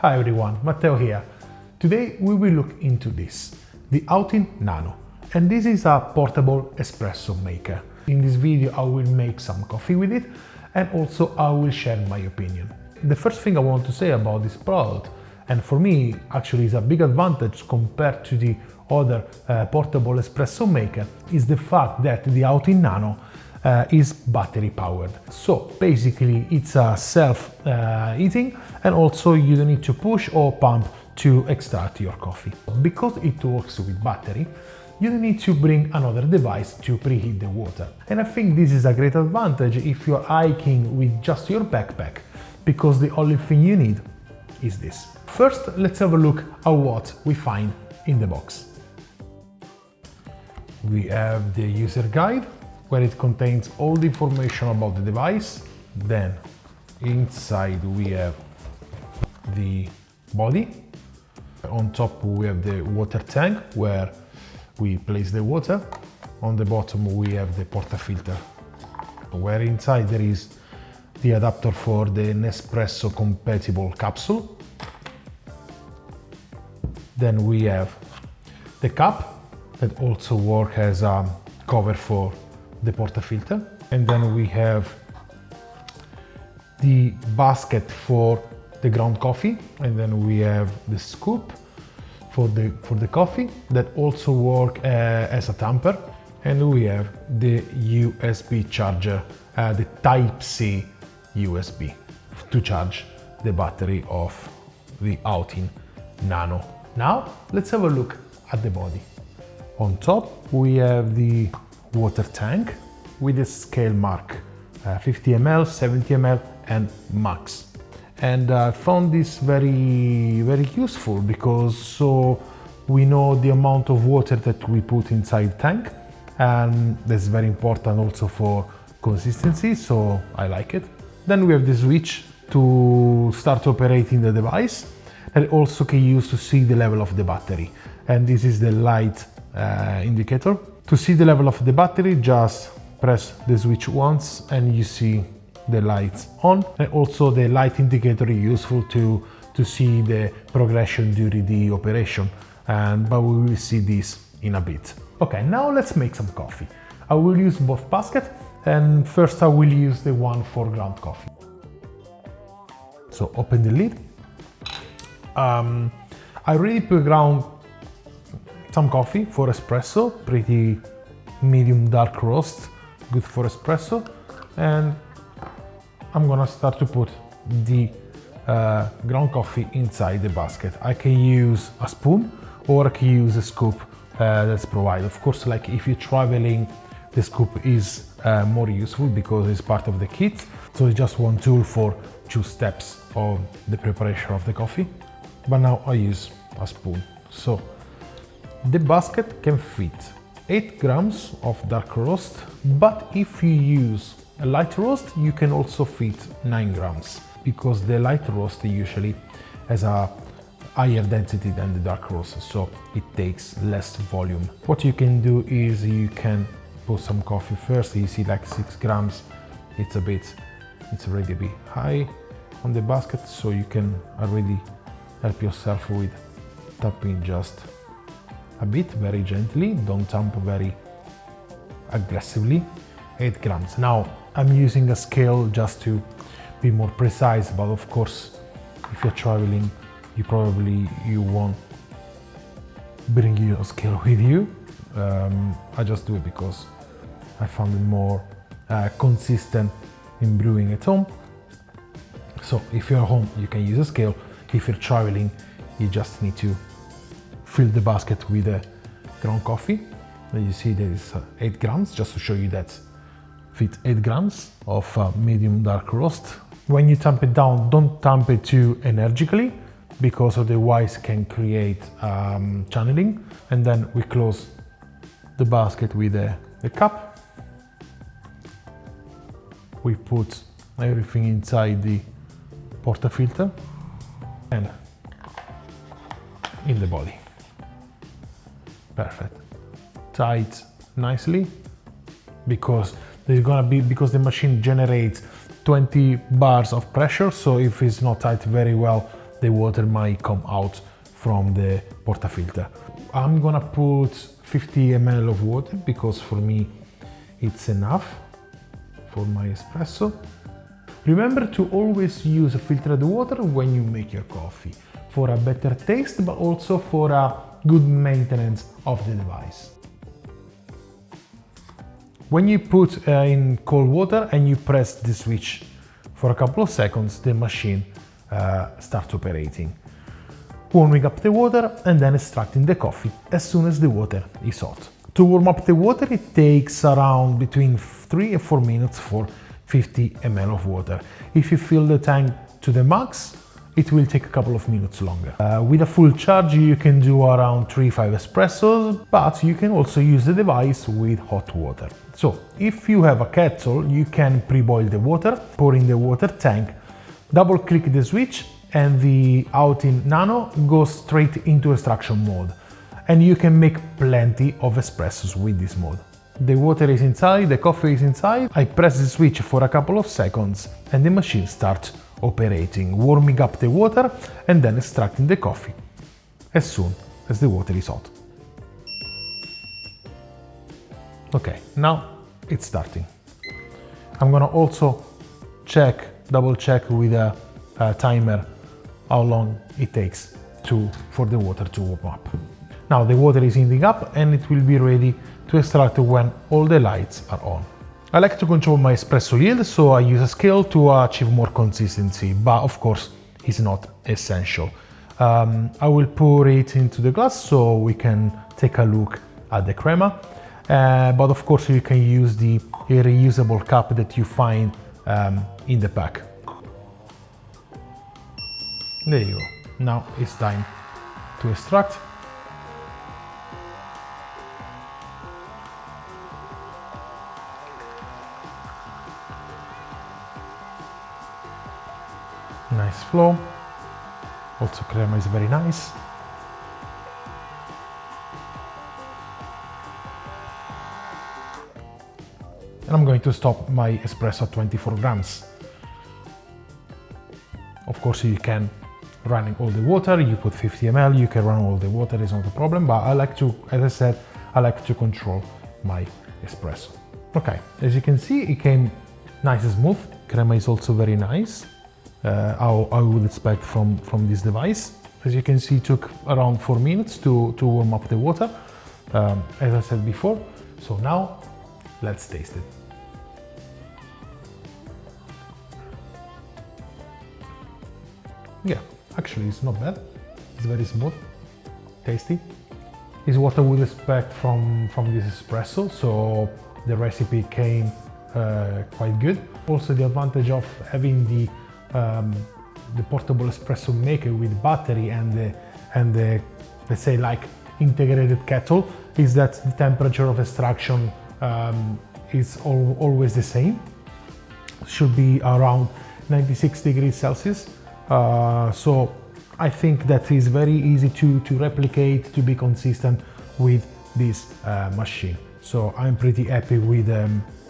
Hi everyone, Matteo here. Today we will look into this, the Outin Nano, and this is a portable espresso maker. In this video I will make some coffee with it and also I will share my opinion. The first thing I want to say about this product, and for me actually is a big advantage compared to the other portable espresso maker, is the fact that the Outin Nano is battery powered. So basically it's a self-heating and also you don't need to push or pump to extract your coffee. Because it works with battery, you don't need to bring another device to preheat the water. And I think this is a great advantage if you're hiking with just your backpack, because the only thing you need is this. First, let's have a look at what we find in the box. We have the user guide, where it contains all the information about the device. Then inside we have the body. On top we have the water tank where we place the water. On the bottom we have the portafilter, where inside there is the adapter for the Nespresso compatible capsule. Then we have the cap that also works as a cover for the portafilter, and then we have the basket for the ground coffee, and then we have the scoop for the coffee that also work as a tamper, and we have the USB charger, the Type-C USB to charge the battery of the Outin Nano. Now let's have a look at the body. On top we have the water tank with a scale mark, 50 ml, 70 ml and max. And I found this very useful because so we know the amount of water that we put inside the tank, and that's very important also for consistency, so I like it. Then we have the switch to start operating the device, and also can use to see the level of the battery, and this is the light indicator. To see the level of the battery, just press the switch once and you see the lights on, and also the light indicator is useful to see the progression during the operation, but we will see this in a bit. Okay, now let's make some coffee. I will use both baskets, and first I will use the one for ground coffee. So open the lid. I already pre-ground some coffee for espresso, pretty medium dark roast, good for espresso, and I'm gonna start to put the ground coffee inside the basket. I can use a spoon or I can use a scoop that's provided. Of course, like if you're traveling, the scoop is more useful because it's part of the kit. So it's just one tool for 2 steps of the preparation of the coffee. But now I use a spoon. So the basket can fit 8 grams of dark roast, but if you use a light roast, you can also fit 9 grams, because the light roast usually has a higher density than the dark roast, so it takes less volume. What you can do is you can put some coffee first. You see like 6 grams, it's already a bit high on the basket, so you can already help yourself with tapping just a bit, very gently, don't tamp very aggressively. 8 grams. Now I'm using a scale just to be more precise, but of course if you're traveling you won't bring your scale with you. I just do it because I found it more consistent in brewing at home. So if you're at home you can use a scale. If you're traveling you just need to fill the basket with ground coffee. And you see there is 8 grams, just to show you that fit 8 grams of medium dark roast. When you tamp it down, don't tamp it too energically, because otherwise can create channeling. And then we close the basket with the cap. We put everything inside the portafilter and in the body. Perfect. Tight nicely, because the machine generates 20 bars of pressure, so if it's not tight very well the water might come out from the portafilter. I'm gonna put 50 ml of water because for me it's enough for my espresso. Remember to always use filtered water when you make your coffee for a better taste, but also for a good maintenance of the device. When you put in cold water and you press the switch for a couple of seconds, the machine starts operating, warming up the water and then extracting the coffee as soon as the water is hot. To warm up the water, it takes around between 3 and 4 minutes for 50 ml of water. If you fill the tank to the max, it will take a couple of minutes longer. With a full charge, you can do around 3-5 espressos, but you can also use the device with hot water. So, if you have a kettle, you can pre-boil the water, pour in the water tank, double-click the switch, and the Outin Nano goes straight into extraction mode. And you can make plenty of espressos with this mode. The water is inside, the coffee is inside, I press the switch for a couple of seconds, and the machine starts operating, warming up the water and then extracting the coffee as soon as the water is hot. Okay, now it's starting. I'm gonna also double check with a timer how long it takes for the water to warm up. Now the water is heating up and it will be ready to extract when all the lights are on. I like to control my espresso yield, so I use a scale to achieve more consistency, but of course it's not essential. I will pour it into the glass so we can take a look at the crema, but of course you can use the reusable cup that you find in the pack. There you go. Now it's time to extract. Nice flow. Also crema is very nice. And I'm going to stop my espresso at 24 grams. Of course you can run all the water, you put 50 ml, you can run all the water, it's not a problem, but I like to, as I said, I like to control my espresso. Okay, as you can see, it came nice and smooth. Crema is also very nice. How I would expect from this device. As you can see, it took around 4 minutes to warm up the water, as I said before. So now, let's taste it. Yeah, actually it's not bad. It's very smooth, tasty. It's what I would expect from this espresso, so the recipe came quite good. Also the advantage of having the portable espresso maker with battery and the let's say like integrated kettle is that the temperature of extraction is always the same. Should be around 96 degrees Celsius. So I think that is very easy to replicate, to be consistent with this machine. So I'm pretty happy with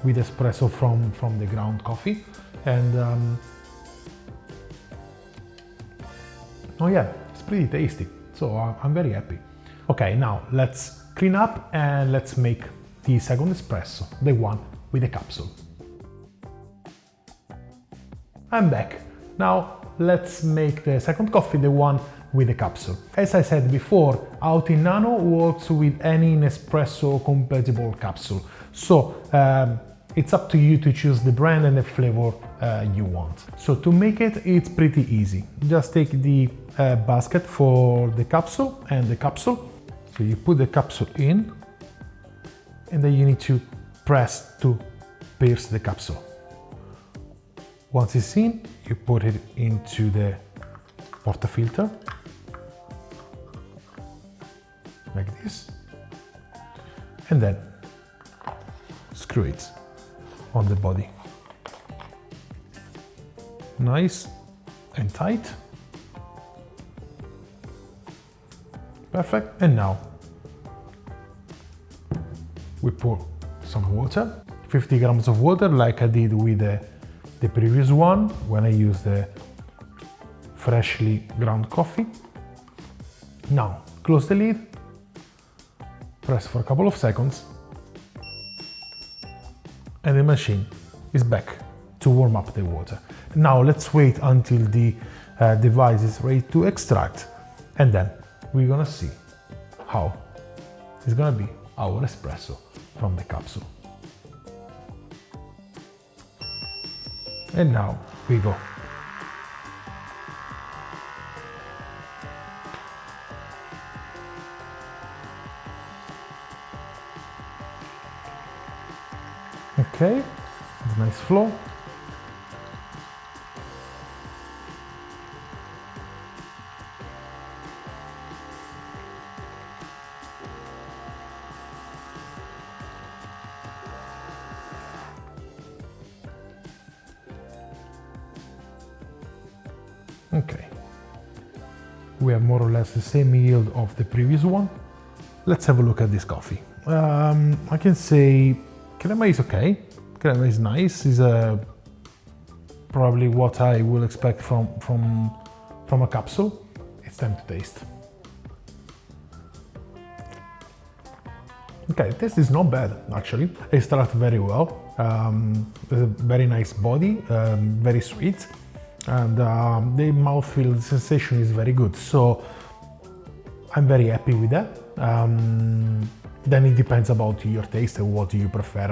espresso from the ground coffee. And oh yeah, it's pretty tasty, so I'm very happy. Okay, now let's clean up and let's make the second espresso, the one with the capsule. I'm back. Now let's make the second coffee, the one with the capsule. As I said before, Outin Nano works with any Nespresso compatible capsule. So it's up to you to choose the brand and the flavor you want. So to make it, it's pretty easy. Just take the basket for the capsule and the capsule. So you put the capsule in and then you need to press to pierce the capsule. Once it's in, you put it into the portafilter like this, and then screw it on the body. Nice and tight. Perfect. And now we pour some water, 50 grams of water, like I did with the previous one when I used the freshly ground coffee. Now close the lid, press for a couple of seconds, and the machine is back to warm up the water. Now let's wait until the device is ready to extract, and then we're gonna see how it's gonna be our espresso from the capsule. And now we go. Okay, it's a nice flow. Okay, we have more or less the same yield of the previous one. Let's have a look at this coffee. I can say crema is okay. Crema is nice. Is probably what I will expect from a capsule. It's time to taste. Okay, this is not bad actually. It starts very well. There's a very nice body, very sweet, and the mouthfeel, the sensation is very good. So I'm very happy with that. Then it depends about your taste and what you prefer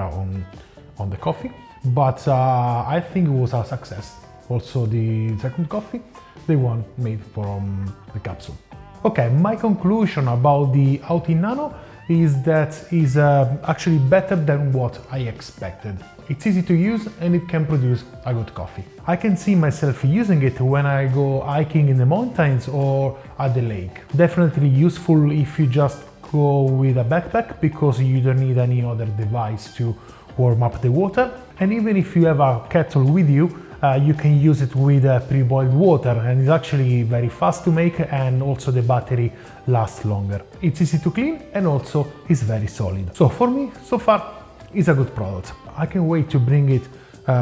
on the coffee. But I think it was a success. Also the second coffee, the one made from the capsule. Okay, my conclusion about the Outin Nano is that it's actually better than what I expected. It's easy to use and it can produce a good coffee. I can see myself using it when I go hiking in the mountains or at the lake. Definitely useful if you just go with a backpack, because you don't need any other device to warm up the water. And even if you have a kettle with you, you can use it with pre-boiled water, and it's actually very fast to make, and also the battery lasts longer. It's easy to clean and also is very solid. So for me, so far, it's a good product. I can wait to bring it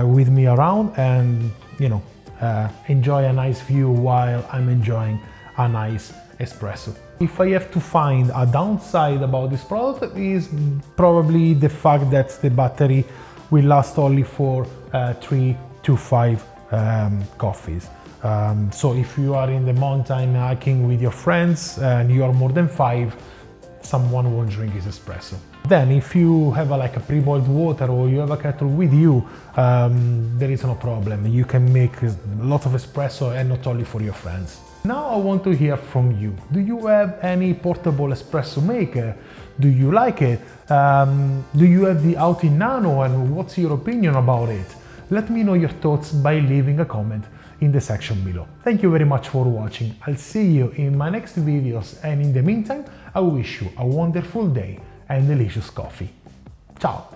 with me around and, you know, enjoy a nice view while I'm enjoying a nice espresso. If I have to find a downside about this product, is probably the fact that the battery will last only for 3 to 5 coffees. So if you are in the mountain hiking with your friends and you are more than 5, someone won't drink his espresso. Then if you have like a pre-boiled water or you have a kettle with you, there is no problem. You can make a lot of espresso, and not only for your friends. Now I want to hear from you. Do you have any portable espresso maker? Do you like it? Do you have the Outin Nano, and what's your opinion about it? Let me know your thoughts by leaving a comment in the section below. Thank you very much for watching. I'll see you in my next videos, and in the meantime, I wish you a wonderful day and delicious coffee. Ciao!